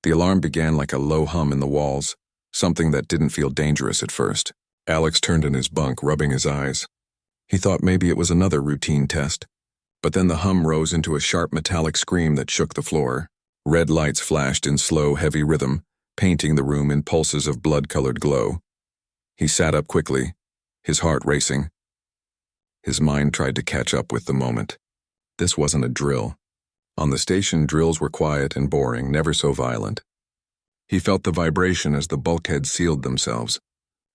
The alarm began like a low hum in the walls, something that didn't feel dangerous at first. Alex turned in his bunk, rubbing his eyes. He thought maybe it was another routine test. But then the hum rose into a sharp metallic scream that shook the floor. Red lights flashed in slow, heavy rhythm, painting the room in pulses of blood-colored glow. He sat up quickly, his heart racing. His mind tried to catch up with the moment. This wasn't a drill. On the station, drills were quiet and boring, never so violent. He felt the vibration as the bulkheads sealed themselves.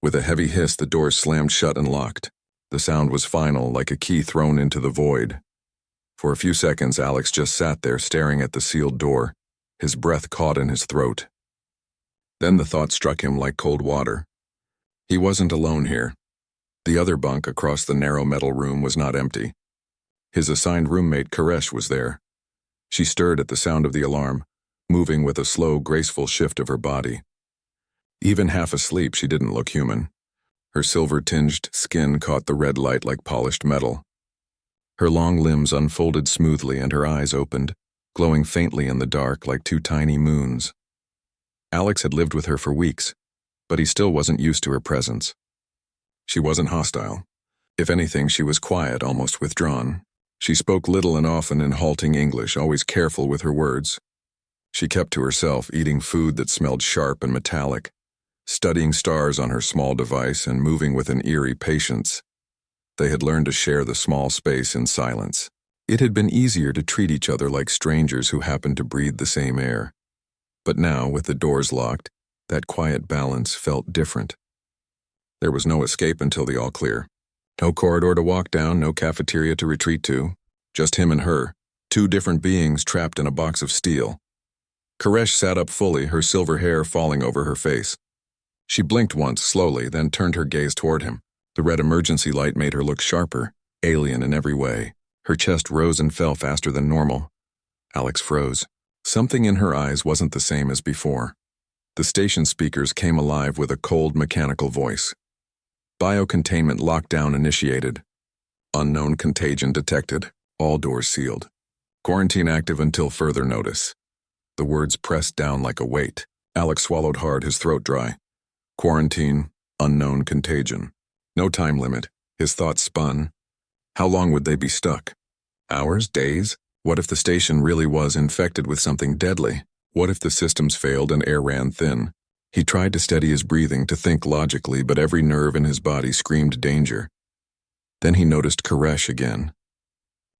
With a heavy hiss, the doors slammed shut and locked. The sound was final, like a key thrown into the void. For a few seconds, Alex just sat there staring at the sealed door, his breath caught in his throat. Then the thought struck him like cold water. He wasn't alone here. The other bunk across the narrow metal room was not empty. His assigned roommate, Koresh, was there. She stirred at the sound of the alarm, moving with a slow, graceful shift of her body. Even half asleep, she didn't look human. Her silver-tinged skin caught the red light like polished metal. Her long limbs unfolded smoothly and her eyes opened, glowing faintly in the dark like two tiny moons. Alex had lived with her for weeks, but he still wasn't used to her presence. She wasn't hostile. If anything, she was quiet, almost withdrawn. She spoke little and often in halting English, always careful with her words. She kept to herself, eating food that smelled sharp and metallic, studying stars on her small device and moving with an eerie patience. They had learned to share the small space in silence. It had been easier to treat each other like strangers who happened to breathe the same air. But now, with the doors locked, that quiet balance felt different. There was no escape until the all-clear. No corridor to walk down, no cafeteria to retreat to. Just him and her, two different beings trapped in a box of steel. Koresh sat up fully, her silver hair falling over her face. She blinked once, slowly, then turned her gaze toward him. The red emergency light made her look sharper, alien in every way. Her chest rose and fell faster than normal. Alex froze. Something in her eyes wasn't the same as before. The station speakers came alive with a cold, mechanical voice. Biocontainment lockdown initiated. Unknown contagion detected. All doors sealed. Quarantine active until further notice. The words pressed down like a weight. Alex swallowed hard, his throat dry. Quarantine, unknown contagion. No time limit. His thoughts spun. How long would they be stuck? Hours? Days? What if the station really was infected with something deadly? What if the systems failed and air ran thin? He tried to steady his breathing, to think logically, but every nerve in his body screamed danger. Then he noticed Koresh again.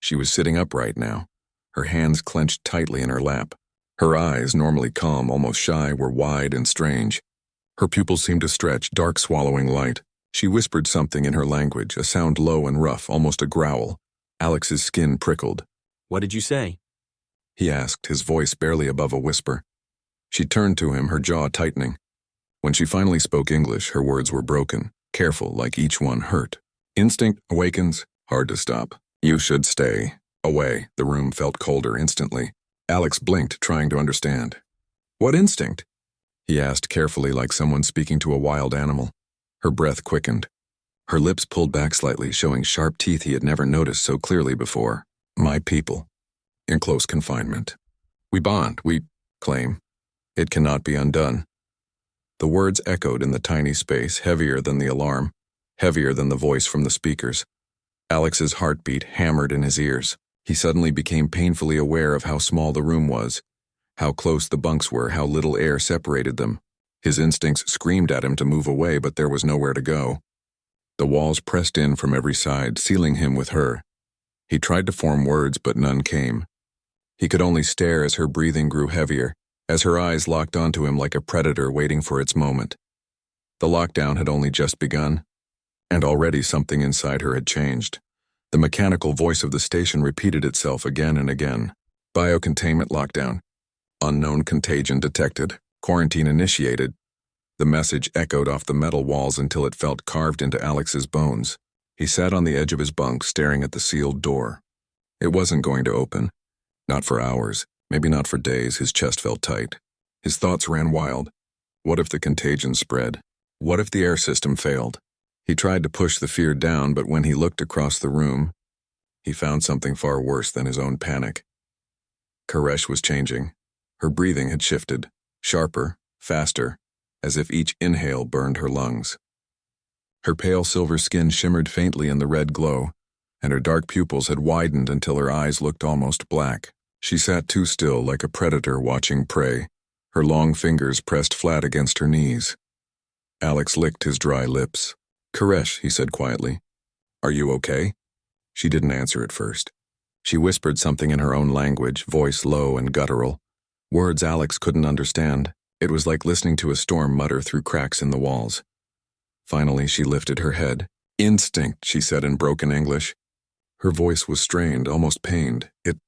She was sitting upright now, her hands clenched tightly in her lap. Her eyes, normally calm, almost shy, were wide and strange. Her pupils seemed to stretch, dark swallowing light. She whispered something in her language, a sound low and rough, almost a growl. Alex's skin prickled. "What did you say?" he asked, his voice barely above a whisper. She turned to him, her jaw tightening. When she finally spoke English, her words were broken, careful, like each one hurt. Instinct awakens, hard to stop. You should stay away. The room felt colder instantly. Alex blinked, trying to understand. What instinct? He asked carefully, like someone speaking to a wild animal. Her breath quickened. Her lips pulled back slightly, showing sharp teeth he had never noticed so clearly before. My people. In close confinement. We bond, we claim. It cannot be undone. The words echoed in the tiny space, heavier than the alarm, heavier than the voice from the speakers. Alex's heartbeat hammered in his ears. He suddenly became painfully aware of how small the room was, how close the bunks were, how little air separated them. His instincts screamed at him to move away, but there was nowhere to go. The walls pressed in from every side, sealing him with her. He tried to form words, but none came. He could only stare as her breathing grew heavier, as her eyes locked onto him like a predator waiting for its moment. The lockdown had only just begun, and already something inside her had changed. The mechanical voice of the station repeated itself again and again. Biocontainment lockdown. Unknown contagion detected. Quarantine initiated. The message echoed off the metal walls until it felt carved into Alex's bones. He sat on the edge of his bunk, staring at the sealed door. It wasn't going to open. Not for hours, maybe not for days. His chest felt tight. His thoughts ran wild. What if the contagion spread? What if the air system failed? He tried to push the fear down, but when he looked across the room, he found something far worse than his own panic. Koresh was changing. Her breathing had shifted. sharper, faster, as if each inhale burned her lungs. Her pale silver skin shimmered faintly in the red glow, and her dark pupils had widened until her eyes looked almost black. She sat too still like a predator watching prey, her long fingers pressed flat against her knees. Alex licked his dry lips. "Koresh," he said quietly. "Are you okay?" She didn't answer at first. She whispered something in her own language, voice low and guttural. Words Alex couldn't understand. It was like listening to a storm mutter through cracks in the walls. Finally, she lifted her head. "Instinct," she said in broken English. Her voice was strained, almost pained. "It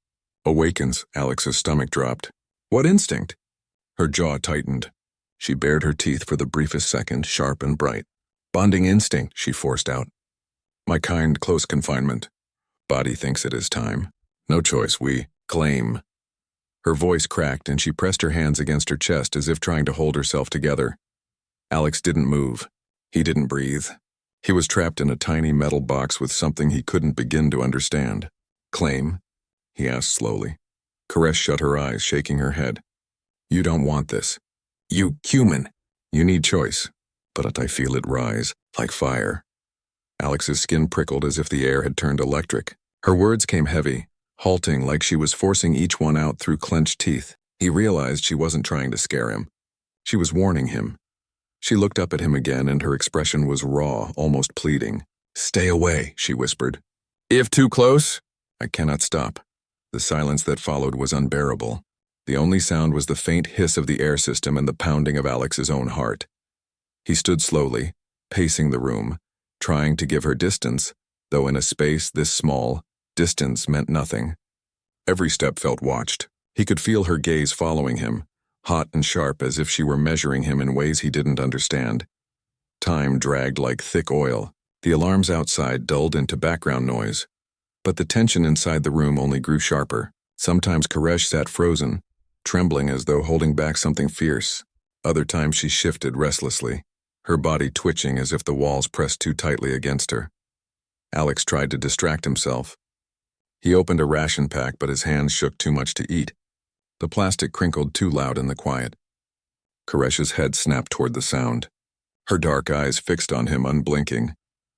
awakens." Alex's stomach dropped. "What instinct?" Her jaw tightened. She bared her teeth for the briefest second, sharp and bright. "Bonding instinct," she forced out. "My kind, close confinement. Body thinks it is time. No choice, we claim." Her voice cracked and she pressed her hands against her chest as if trying to hold herself together. Alex didn't move. He didn't breathe. He was trapped in a tiny metal box with something he couldn't begin to understand. "Claim?" he asked slowly. Koresh shut her eyes, shaking her head. "You don't want this. You human. You need choice. But I feel it rise, like fire." Alex's skin prickled as if the air had turned electric. Her words came heavy, halting like she was forcing each one out through clenched teeth. He realized she wasn't trying to scare him. She was warning him. She looked up at him again and her expression was raw, almost pleading. "Stay away," she whispered. "If too close?" "I cannot stop." The silence that followed was unbearable. The only sound was the faint hiss of the air system and the pounding of Alex's own heart. He stood slowly, pacing the room, trying to give her distance, though in a space this small, distance meant nothing. Every step felt watched. He could feel her gaze following him, hot and sharp as if she were measuring him in ways he didn't understand. Time dragged like thick oil. The alarms outside dulled into background noise. But the tension inside the room only grew sharper. Sometimes Koresh sat frozen, trembling as though holding back something fierce. Other times she shifted restlessly, her body twitching as if the walls pressed too tightly against her. Alex tried to distract himself. He opened a ration pack, but his hands shook too much to eat. The plastic crinkled too loud in the quiet. Koresh's head snapped toward the sound. Her dark eyes fixed on him, unblinking.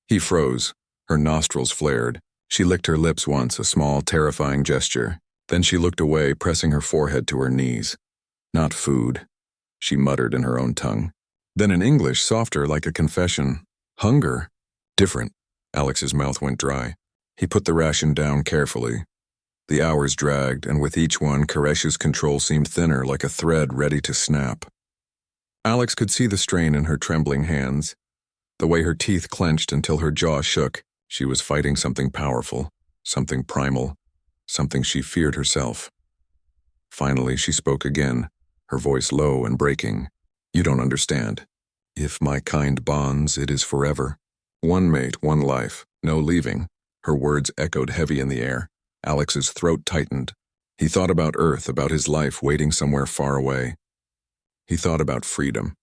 He froze. Her nostrils flared. She licked her lips once, a small, terrifying gesture. Then she looked away, pressing her forehead to her knees. "Not food," she muttered in her own tongue. Then in English, softer, like a confession. "Hunger. Different." Alex's mouth went dry. He put the ration down carefully. The hours dragged, and with each one, Koresh's control seemed thinner, like a thread ready to snap. Alex could see the strain in her trembling hands, the way her teeth clenched until her jaw shook. She was fighting something powerful, something primal, something she feared herself. Finally, she spoke again, her voice low and breaking. "You don't understand. If my kind bonds, it is forever. One mate, one life, no leaving." Her words echoed heavy in the air. Alex's throat tightened. He thought about Earth, about his life waiting somewhere far away. He thought about freedom.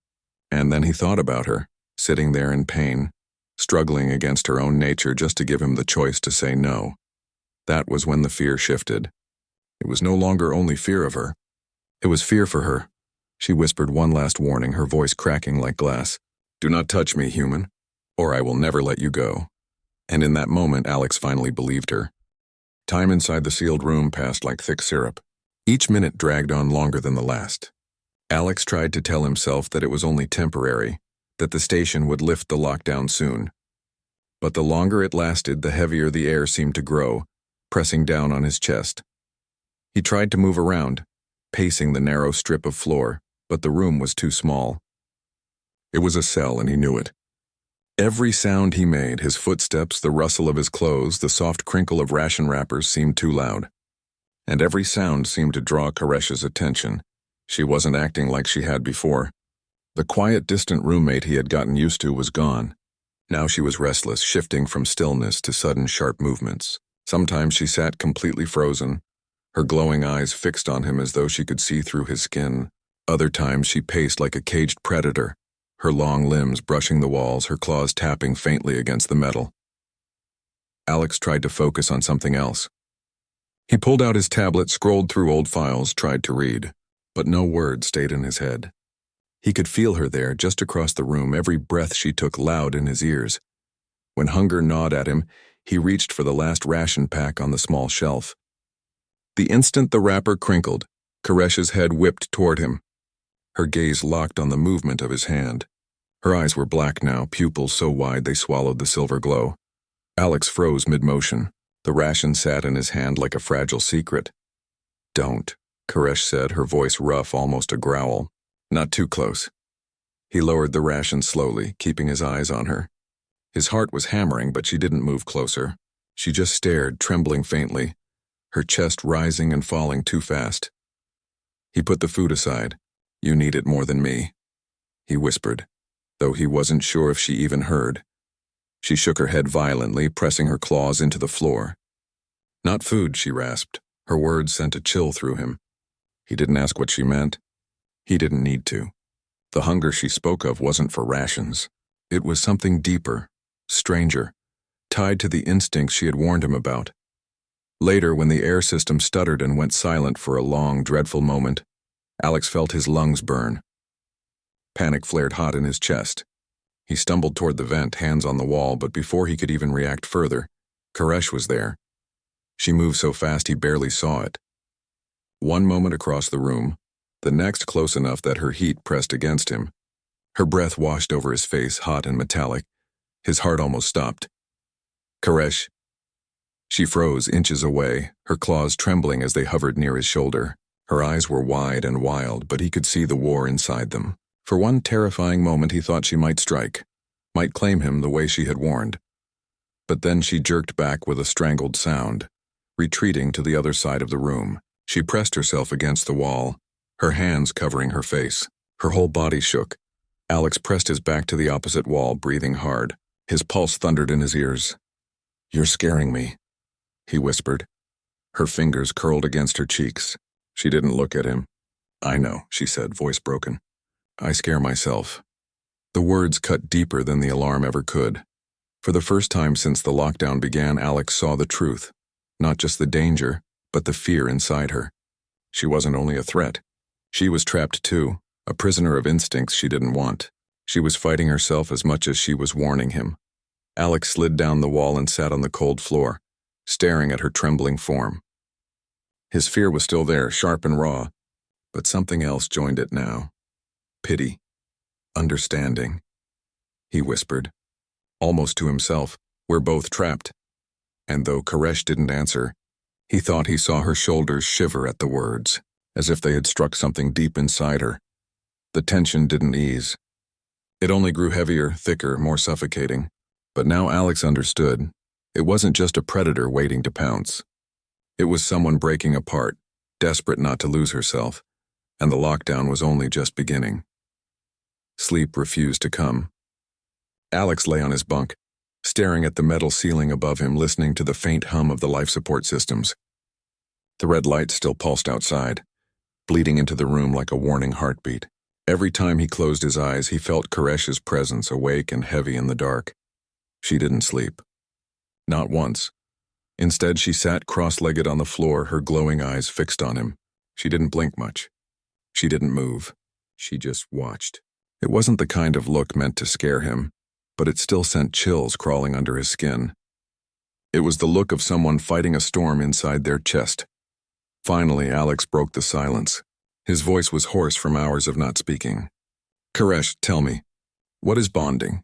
And then he thought about her, sitting there in pain, struggling against her own nature just to give him the choice to say no. That was when the fear shifted. It was no longer only fear of her. It was fear for her. She whispered one last warning, her voice cracking like glass. "Do not touch me, human, or I will never let you go." And in that moment, Alex finally believed her. Time inside the sealed room passed like thick syrup. Each minute dragged on longer than the last. Alex tried to tell himself that it was only temporary, that the station would lift the lockdown soon. But the longer it lasted, the heavier the air seemed to grow, pressing down on his chest. He tried to move around, pacing the narrow strip of floor, but the room was too small. It was a cell, and he knew it. Every sound he made, his footsteps, the rustle of his clothes, the soft crinkle of ration wrappers, seemed too loud. And every sound seemed to draw Koresh's attention. She wasn't acting like she had before. The quiet, distant roommate he had gotten used to was gone. Now she was restless, shifting from stillness to sudden, sharp movements. Sometimes she sat completely frozen, her glowing eyes fixed on him as though she could see through his skin. Other times she paced like a caged predator, her long limbs brushing the walls, her claws tapping faintly against the metal. Alex tried to focus on something else. He pulled out his tablet, scrolled through old files, tried to read. But no word stayed in his head. He could feel her there, just across the room, every breath she took loud in his ears. When hunger gnawed at him, he reached for the last ration pack on the small shelf. The instant the wrapper crinkled, Koresh's head whipped toward him. Her gaze locked on the movement of his hand. Her eyes were black now, pupils so wide they swallowed the silver glow. Alex froze mid-motion. The ration sat in his hand like a fragile secret. "Don't," Koresh said, her voice rough, almost a growl. "Not too close." He lowered the ration slowly, keeping his eyes on her. His heart was hammering, but she didn't move closer. She just stared, trembling faintly, her chest rising and falling too fast. He put the food aside. "You need it more than me," he whispered, though he wasn't sure if she even heard. She shook her head violently, pressing her claws into the floor. "Not food," she rasped. Her words sent a chill through him. He didn't ask what she meant. He didn't need to. The hunger she spoke of wasn't for rations. It was something deeper, stranger, tied to the instincts she had warned him about. Later, when the air system stuttered and went silent for a long, dreadful moment, Alex felt his lungs burn. Panic flared hot in his chest. He stumbled toward the vent, hands on the wall, but before he could even react further, Koresh was there. She moved so fast he barely saw it. One moment across the room, the next close enough that her heat pressed against him. Her breath washed over his face, hot and metallic. His heart almost stopped. "Koresh." She froze inches away, her claws trembling as they hovered near his shoulder. Her eyes were wide and wild, but he could see the war inside them. For one terrifying moment he thought she might strike, might claim him the way she had warned. But then she jerked back with a strangled sound, retreating to the other side of the room. She pressed herself against the wall, her hands covering her face. Her whole body shook. Alex pressed his back to the opposite wall, breathing hard. His pulse thundered in his ears. "You're scaring me," he whispered. Her fingers curled against her cheeks. She didn't look at him. "I know," she said, voice broken. "I scare myself." The words cut deeper than the alarm ever could. For the first time since the lockdown began, Alex saw the truth. Not just the danger, but the fear inside her. She wasn't only a threat. She was trapped too, a prisoner of instincts she didn't want. She was fighting herself as much as she was warning him. Alex slid down the wall and sat on the cold floor, staring at her trembling form. His fear was still there, sharp and raw, but something else joined it now. Pity. Understanding. He whispered, almost to himself, "We're both trapped." And though Koresh didn't answer, he thought he saw her shoulders shiver at the words, as if they had struck something deep inside her. The tension didn't ease. It only grew heavier, thicker, more suffocating. But now Alex understood. It wasn't just a predator waiting to pounce. It was someone breaking apart, desperate not to lose herself, and the lockdown was only just beginning. Sleep refused to come. Alex lay on his bunk, staring at the metal ceiling above him, listening to the faint hum of the life support systems. The red light still pulsed outside, bleeding into the room like a warning heartbeat. Every time he closed his eyes, he felt Koresh's presence, awake and heavy in the dark. She didn't sleep. Not once. Instead, she sat cross-legged on the floor, her glowing eyes fixed on him. She didn't blink much. She didn't move. She just watched. It wasn't the kind of look meant to scare him, but it still sent chills crawling under his skin. It was the look of someone fighting a storm inside their chest. Finally, Alex broke the silence. His voice was hoarse from hours of not speaking. "Koresh, tell me, what is bonding?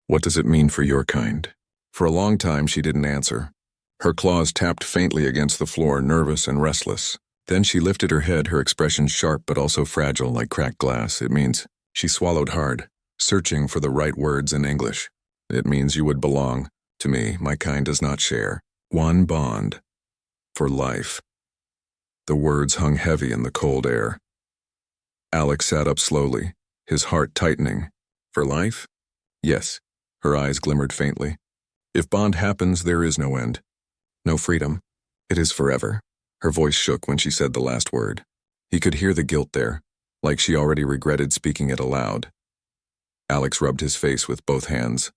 What does it mean for your kind?" For a long time, she didn't answer. Her claws tapped faintly against the floor, nervous and restless. Then she lifted her head, her expression sharp but also fragile like cracked glass. "It means..." She swallowed hard, searching for the right words in English. "It means you would belong to me. My kind does not share. One bond. For life." The words hung heavy in the cold air. Alex sat up slowly, his heart tightening. "For life?" "Yes." Her eyes glimmered faintly. "If bond happens, there is no end. No freedom. It is forever." Her voice shook when she said the last word. He could hear the guilt there, like she already regretted speaking it aloud. Alex rubbed his face with both hands.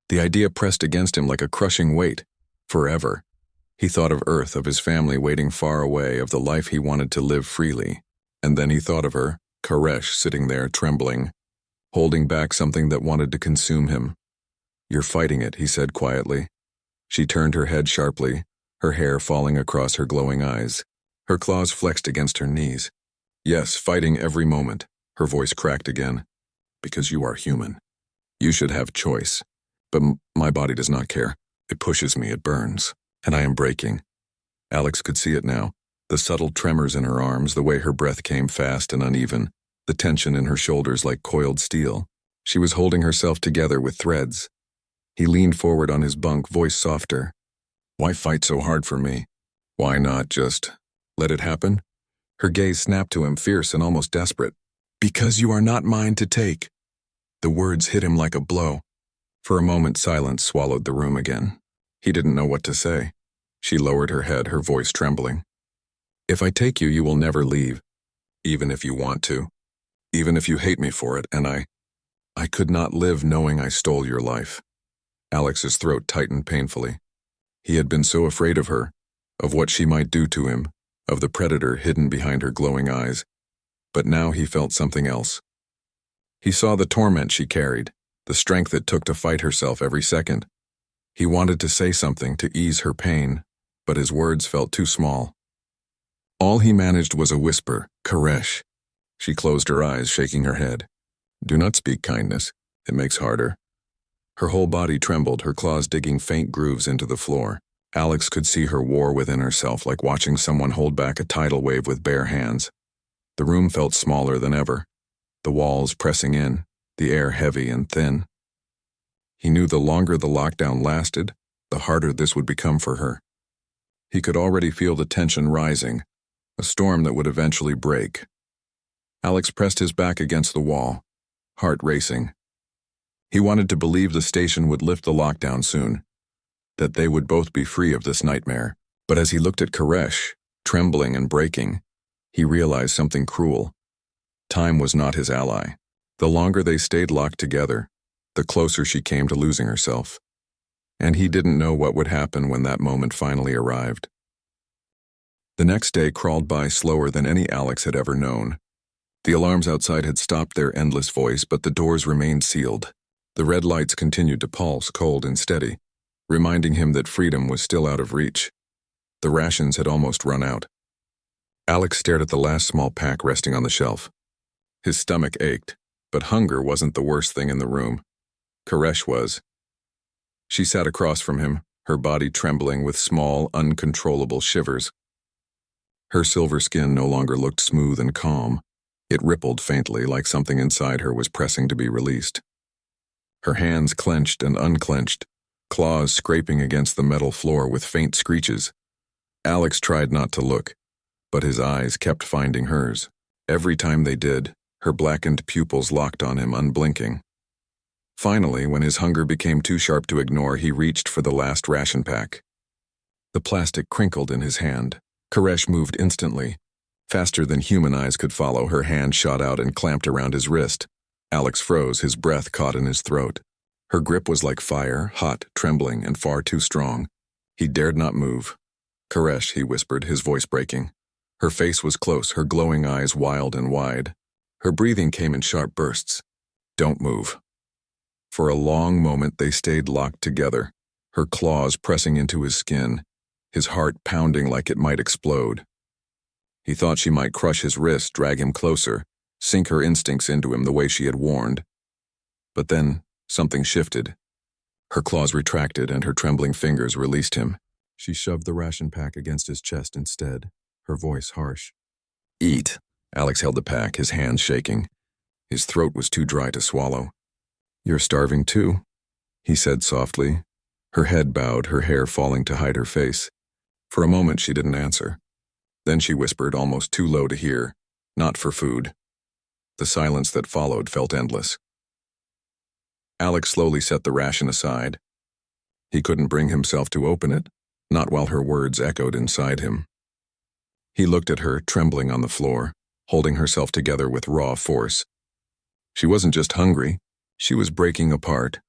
The idea pressed against him like a crushing weight. Forever. He thought of Earth, of his family waiting far away, of the life he wanted to live freely. And then he thought of her, Koresh, sitting there, trembling, holding back something that wanted to consume him. "You're fighting it," he said quietly. She turned her head sharply, her hair falling across her glowing eyes. Her claws flexed against her knees. "Yes, fighting every moment," her voice cracked again. "Because you are human. You should have choice. But my body does not care. It pushes me, it burns. And I am breaking." Alex could see it now. The subtle tremors in her arms, the way her breath came fast and uneven, the tension in her shoulders like coiled steel. She was holding herself together with threads. He leaned forward on his bunk, voice softer. "Why fight so hard for me? Why not just let it happen?" Her gaze snapped to him, fierce and almost desperate. "Because you are not mine to take." The words hit him like a blow. For a moment, silence swallowed the room again. He didn't know what to say. She lowered her head, her voice trembling. "If I take you, you will never leave. Even if you want to. Even if you hate me for it, and I could not live knowing I stole your life." Alex's throat tightened painfully. He had been so afraid of her, of what she might do to him, of the predator hidden behind her glowing eyes. But now he felt something else. He saw the torment she carried, the strength it took to fight herself every second. He wanted to say something to ease her pain, but his words felt too small. All he managed was a whisper, "Koresh." She closed her eyes, shaking her head. "Do not speak kindness. It makes harder." Her whole body trembled, her claws digging faint grooves into the floor. Alex could see her war within herself, like watching someone hold back a tidal wave with bare hands. The room felt smaller than ever, the walls pressing in, the air heavy and thin. He knew the longer the lockdown lasted, the harder this would become for her. He could already feel the tension rising, a storm that would eventually break. Alex pressed his back against the wall, heart racing. He wanted to believe the station would lift the lockdown soon, that they would both be free of this nightmare. But as he looked at Koresh, trembling and breaking, he realized something cruel. Time was not his ally. The longer they stayed locked together, the closer she came to losing herself. And he didn't know what would happen when that moment finally arrived. The next day crawled by slower than any Alex had ever known. The alarms outside had stopped their endless voice, but the doors remained sealed. The red lights continued to pulse, cold and steady, reminding him that freedom was still out of reach. The rations had almost run out. Alex stared at the last small pack resting on the shelf. His stomach ached, but hunger wasn't the worst thing in the room. Koresh was. She sat across from him, her body trembling with small, uncontrollable shivers. Her silver skin no longer looked smooth and calm. It rippled faintly, like something inside her was pressing to be released. Her hands clenched and unclenched, claws scraping against the metal floor with faint screeches. Alex tried not to look, but his eyes kept finding hers. Every time they did, her blackened pupils locked on him, unblinking. Finally, when his hunger became too sharp to ignore, he reached for the last ration pack. The plastic crinkled in his hand. Koresh moved instantly. Faster than human eyes could follow, her hand shot out and clamped around his wrist. Alex froze, his breath caught in his throat. Her grip was like fire, hot, trembling, and far too strong. He dared not move. "Koresh," he whispered, his voice breaking. Her face was close, her glowing eyes wild and wide. Her breathing came in sharp bursts. "Don't move." For a long moment they stayed locked together, her claws pressing into his skin, his heart pounding like it might explode. He thought she might crush his wrist, drag him closer, sink her instincts into him the way she had warned. But then something shifted. Her claws retracted and her trembling fingers released him. She shoved the ration pack against his chest instead, her voice harsh. "Eat." Alex held the pack, his hands shaking. His throat was too dry to swallow. "You're starving too," he said softly. Her head bowed, her hair falling to hide her face. For a moment she didn't answer. Then she whispered, almost too low to hear, "Not for food." The silence that followed felt endless. Alex slowly set the ration aside. He couldn't bring himself to open it, not while her words echoed inside him. He looked at her, trembling on the floor, holding herself together with raw force. She wasn't just hungry, she was breaking apart.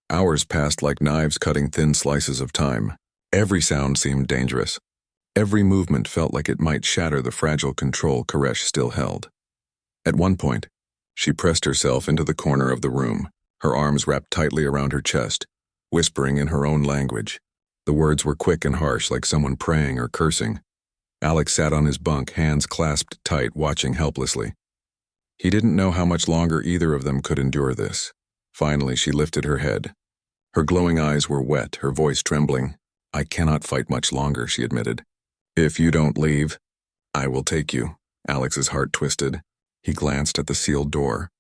Hours passed like knives cutting thin slices of time. Every sound seemed dangerous. Every movement felt like it might shatter the fragile control Koresh still held. At one point, she pressed herself into the corner of the room, her arms wrapped tightly around her chest, whispering in her own language. The words were quick and harsh, like someone praying or cursing. Alex sat on his bunk, hands clasped tight, watching helplessly. He didn't know how much longer either of them could endure this. Finally, she lifted her head. Her glowing eyes were wet, her voice trembling. "I cannot fight much longer," she admitted. "If you don't leave, I will take you." Alex's heart twisted. He glanced at the sealed door.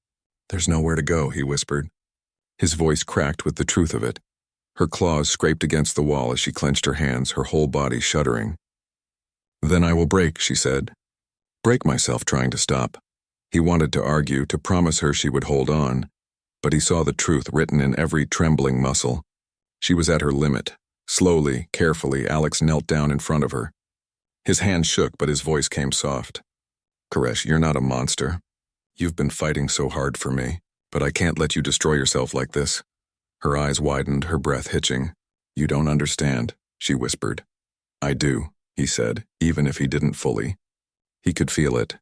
"There's nowhere to go," he whispered. His voice cracked with the truth of it. Her claws scraped against the wall as she clenched her hands, her whole body shuddering. "Then I will break," she said. "Break myself trying to stop." He wanted to argue, to promise her she would hold on, but he saw the truth written in every trembling muscle. She was at her limit. Slowly, carefully, Alex knelt down in front of her. His hand shook, but his voice came soft. "Koresh, you're not a monster. You've been fighting so hard for me, but I can't let you destroy yourself like this." Her eyes widened, her breath hitching. "You don't understand," she whispered. "I do," he said, even if he didn't fully. He could feel it.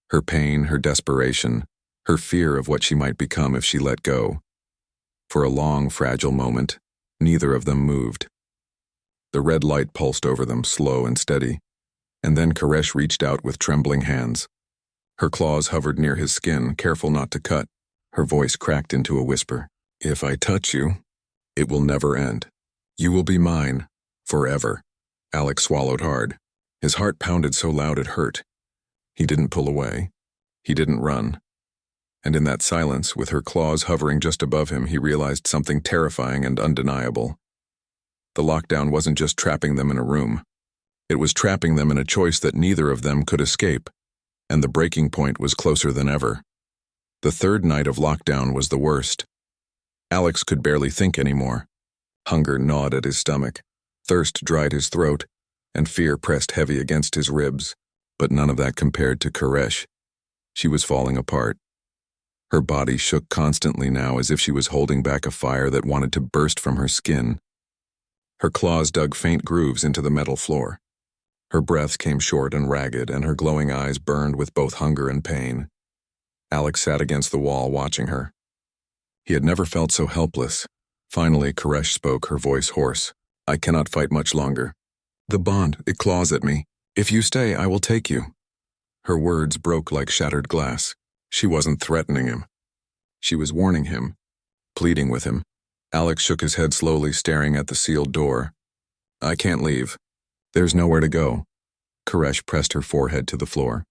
Her pain, her desperation, her fear of what she might become if she let go. For a long, fragile moment, neither of them moved. The red light pulsed over them, slow and steady, and then Koresh reached out with trembling hands. Her claws hovered near his skin, careful not to cut. Her voice cracked into a whisper. "If I touch you, it will never end. You will be mine, forever." Alex swallowed hard. His heart pounded so loud it hurt. He didn't pull away. He didn't run. And in that silence, with her claws hovering just above him, he realized something terrifying and undeniable. The lockdown wasn't just trapping them in a room. It was trapping them in a choice that neither of them could escape, and the breaking point was closer than ever. The third night of lockdown was the worst. Alex could barely think anymore. Hunger gnawed at his stomach, thirst dried his throat, and fear pressed heavy against his ribs. But none of that compared to Koresh. She was falling apart. Her body shook constantly now, as if she was holding back a fire that wanted to burst from her skin. Her claws dug faint grooves into the metal floor. Her breath came short and ragged, and her glowing eyes burned with both hunger and pain. Alex sat against the wall, watching her. He had never felt so helpless. Finally, Koresh spoke, her voice hoarse. "I cannot fight much longer. The bond, it claws at me. If you stay, I will take you." Her words broke like shattered glass. She wasn't threatening him. She was warning him, pleading with him. Alex shook his head slowly, staring at the sealed door. "I can't leave. There's nowhere to go." Koresh pressed her forehead to the floor,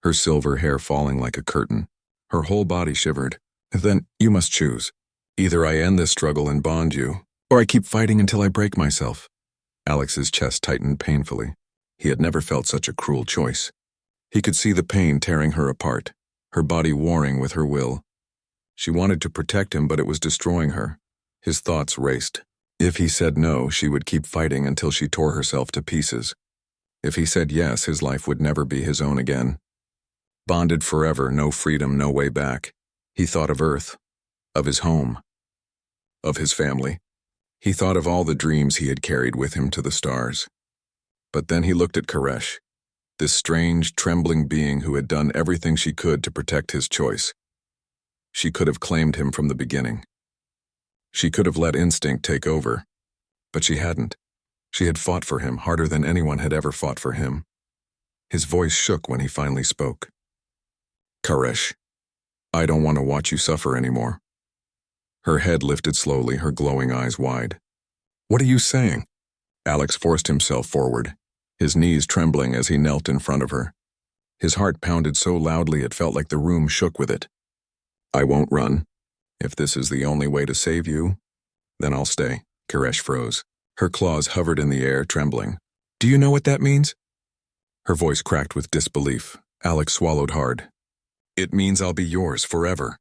her silver hair falling like a curtain. Her whole body shivered. "Then you must choose. Either I end this struggle and bond you, or I keep fighting until I break myself." Alex's chest tightened painfully. He had never felt such a cruel choice. He could see the pain tearing her apart, her body warring with her will. She wanted to protect him, but it was destroying her. His thoughts raced. If he said no, she would keep fighting until she tore herself to pieces. If he said yes, his life would never be his own again. Bonded forever, no freedom, no way back. He thought of Earth, of his home, of his family. He thought of all the dreams he had carried with him to the stars. But then he looked at Koresh, this strange, trembling being who had done everything she could to protect his choice. She could have claimed him from the beginning. She could have let instinct take over, but she hadn't. She had fought for him harder than anyone had ever fought for him. His voice shook when he finally spoke. "Koresh, I don't want to watch you suffer anymore." Her head lifted slowly, her glowing eyes wide. "What are you saying?" Alex forced himself forward, his knees trembling as he knelt in front of her. His heart pounded so loudly it felt like the room shook with it. "I won't run. If this is the only way to save you, then I'll stay." Koresh froze. Her claws hovered in the air, trembling. "Do you know what that means?" Her voice cracked with disbelief. Alex swallowed hard. "It means I'll be yours forever."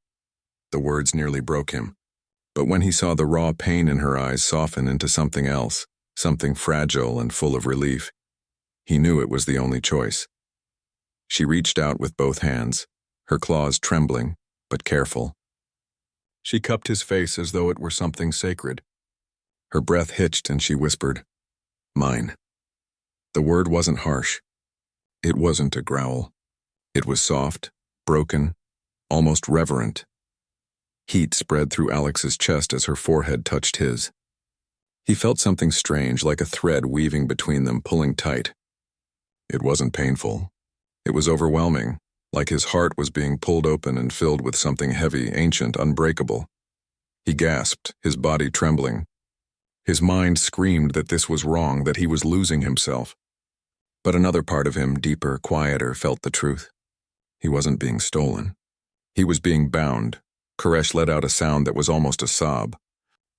The words nearly broke him. But when he saw the raw pain in her eyes soften into something else, something fragile and full of relief, he knew it was the only choice. She reached out with both hands, her claws trembling, but careful. She cupped his face as though it were something sacred. Her breath hitched and she whispered, "Mine." The word wasn't harsh. It wasn't a growl. It was soft, broken, almost reverent. Heat spread through Alex's chest as her forehead touched his. He felt something strange, like a thread weaving between them, pulling tight. It wasn't painful. It was overwhelming, like his heart was being pulled open and filled with something heavy, ancient, unbreakable. He gasped, his body trembling. His mind screamed that this was wrong, that he was losing himself. But another part of him, deeper, quieter, felt the truth. He wasn't being stolen. He was being bound. Koresh let out a sound that was almost a sob.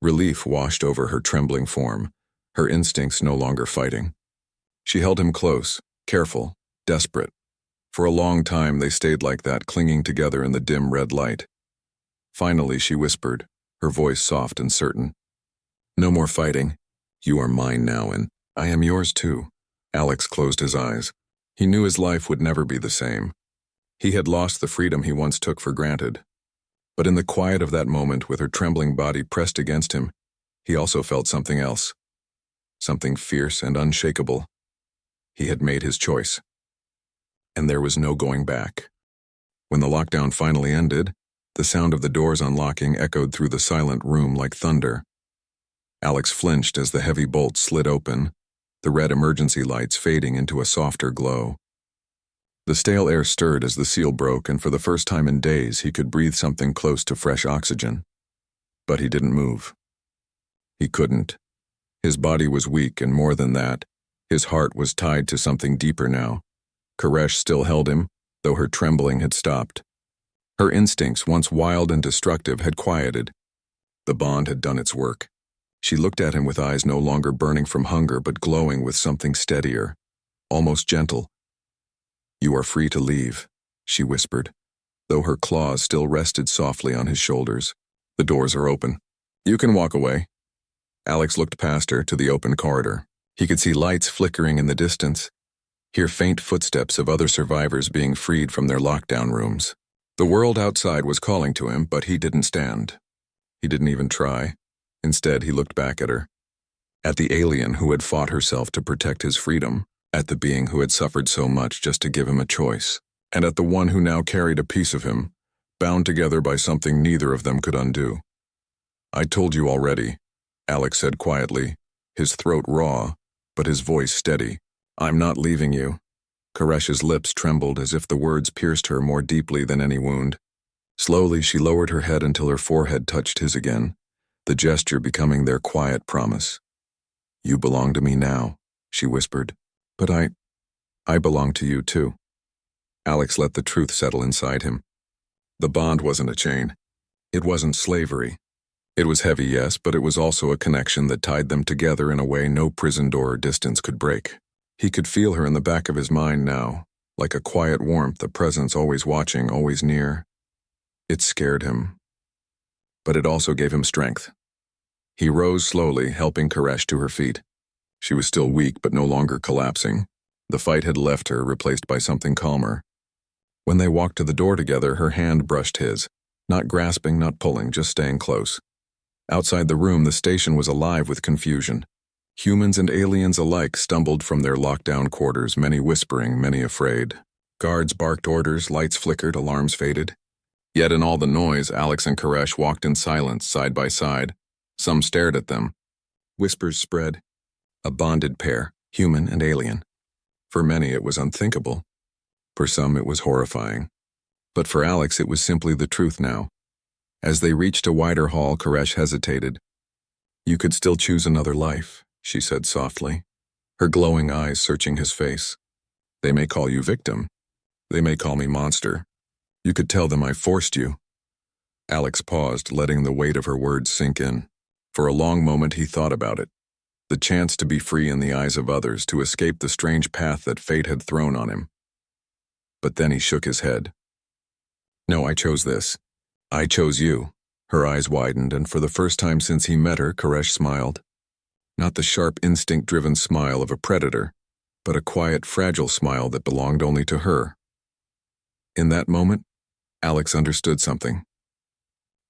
Relief washed over her trembling form, her instincts no longer fighting. She held him close, careful, desperate. For a long time they stayed like that, clinging together in the dim red light. Finally she whispered, her voice soft and certain. "No more fighting. You are mine now, and I am yours too." Alex closed his eyes. He knew his life would never be the same. He had lost the freedom he once took for granted. But in the quiet of that moment, with her trembling body pressed against him, he also felt something else. Something fierce and unshakable. He had made his choice. And there was no going back. When the lockdown finally ended, the sound of the doors unlocking echoed through the silent room like thunder. Alex flinched as the heavy bolts slid open, the red emergency lights fading into a softer glow. The stale air stirred as the seal broke, and for the first time in days he could breathe something close to fresh oxygen. But he didn't move. He couldn't. His body was weak, and more than that, his heart was tied to something deeper now. Koresh still held him, though her trembling had stopped. Her instincts, once wild and destructive, had quieted. The bond had done its work. She looked at him with eyes no longer burning from hunger but glowing with something steadier, almost gentle. "You are free to leave," she whispered, though her claws still rested softly on his shoulders. "The doors are open. You can walk away." Alex looked past her to the open corridor. He could see lights flickering in the distance, hear faint footsteps of other survivors being freed from their lockdown rooms. The world outside was calling to him, but he didn't stand. He didn't even try. Instead, he looked back at her. At the alien who had fought herself to protect his freedom. At the being who had suffered so much just to give him a choice. And at the one who now carried a piece of him, bound together by something neither of them could undo. "I told you already," Alex said quietly, his throat raw, but his voice steady. "I'm not leaving you." Koresh's lips trembled as if the words pierced her more deeply than any wound. Slowly she lowered her head until her forehead touched his again, the gesture becoming their quiet promise. "You belong to me now," she whispered. "But I belong to you too." Alex let the truth settle inside him. The bond wasn't a chain. It wasn't slavery. It was heavy, yes, but it was also a connection that tied them together in a way no prison door or distance could break. He could feel her in the back of his mind now, like a quiet warmth, a presence always watching, always near. It scared him. But it also gave him strength. He rose slowly, helping Koresh to her feet. She was still weak, but no longer collapsing. The fight had left her, replaced by something calmer. When they walked to the door together, her hand brushed his. Not grasping, not pulling, just staying close. Outside the room, the station was alive with confusion. Humans and aliens alike stumbled from their lockdown quarters, many whispering, many afraid. Guards barked orders, lights flickered, alarms faded. Yet in all the noise, Alex and Koresh walked in silence, side by side. Some stared at them. Whispers spread. A bonded pair, human and alien. For many it was unthinkable. For some it was horrifying. But for Alex it was simply the truth now. As they reached a wider hall, Koresh hesitated. "You could still choose another life," she said softly, her glowing eyes searching his face. "They may call you victim. They may call me monster. You could tell them I forced you." Alex paused, letting the weight of her words sink in. For a long moment he thought about it. The chance to be free in the eyes of others, to escape the strange path that fate had thrown on him. But then he shook his head. "No, I chose this. I chose you." Her eyes widened, and for the first time since he met her, Koresh smiled. Not the sharp, instinct-driven smile of a predator, but a quiet, fragile smile that belonged only to her. In that moment, Alex understood something.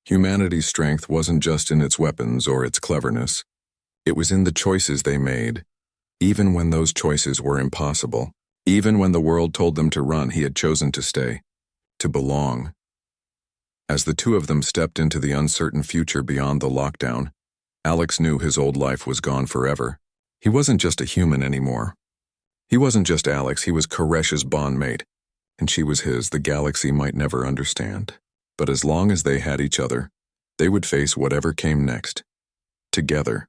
Humanity's strength wasn't just in its weapons or its cleverness. It was in the choices they made, Even when those choices were impossible, even when the world told them to run, he had chosen to stay, to belong. As the two of them stepped into the uncertain future beyond the lockdown, Alex knew his old life was gone forever. He wasn't just a human anymore. He wasn't just Alex, he was Koresh's bondmate, and she was his. The galaxy might never understand. But as long as they had each other, they would face whatever came next, together.